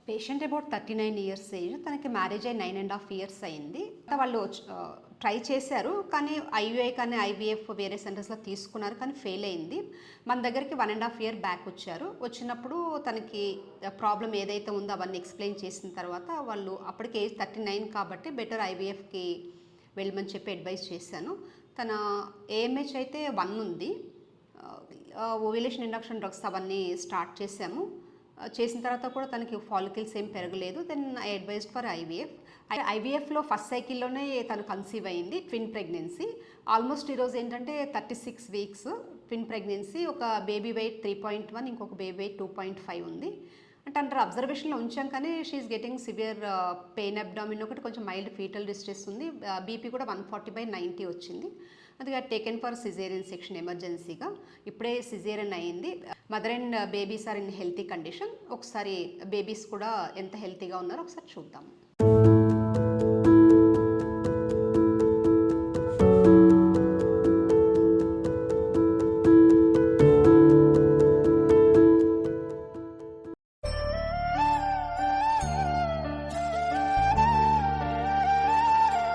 Patient about 39 years age. తనకి marriage అయ్యి 9.5 years అయింది. వాళ్ళు ట్రై చేశారు, కానీ ఐయుఐ కానీ ఐవీఎఫ్ వేరే సెంటర్స్లో తీసుకున్నారు, కానీ ఫెయిల్ అయింది. మన దగ్గరికి 1.5 ఇయర్ బ్యాక్ వచ్చారు. వచ్చినప్పుడు తనకి ప్రాబ్లం ఏదైతే ఉందో అవన్నీ ఎక్స్ప్లెయిన్ చేసిన తర్వాత వాళ్ళు అప్పటికి ఏజ్ 39 కాబట్టి బెటర్ ఐవీఎఫ్కి వెళ్ళమని చెప్పి అడ్వైస్ చేశాను. తన ఏఎంహెచ్ అయితే 1 ఉంది. ఓవ్యులేషన్ ఇండక్షన్ డ్రగ్స్ అవన్నీ స్టార్ట్ చేశాము. చేసిన తర్వాత కూడా తనకి ఫాలికల్స్ ఏం పెరగలేదు. Then I advised for IVF. ఐవీఎఫ్లో ఫస్ట్ సైకిల్లోనే తను కన్సీవ్ అయింది, ట్విన్ ప్రెగ్నెన్సీ. ఆల్మోస్ట్ ఈరోజు ఏంటంటే 36 వీక్స్ ట్విన్ ప్రెగ్నెన్సీ. ఒక బేబీ వెయిట్ 3.1, ఇంకొక బేబీ వెయిట్ 2.5 ఉంది. అంటే అంటారు అబ్జర్వేషన్లో ఉంచాం, కానీ she is getting severe pain abdomen, ఒకటి కొంచెం మైల్డ్ ఫీటల్ డిస్ట్రెస్ ఉంది. బీపీ కూడా 140/90 వచ్చింది. అది టేకెన్ ఫర్ సిజేరియన్ సెక్షన్ ఎమర్జెన్సీగా. ఇప్పుడే సిజేరియన్ అయింది. Mother and babies are in healthy condition. ఒకసారి బేబీస్ కూడా ఎంత హెల్తీగా ఉన్నారో ఒకసారి చూద్దాం.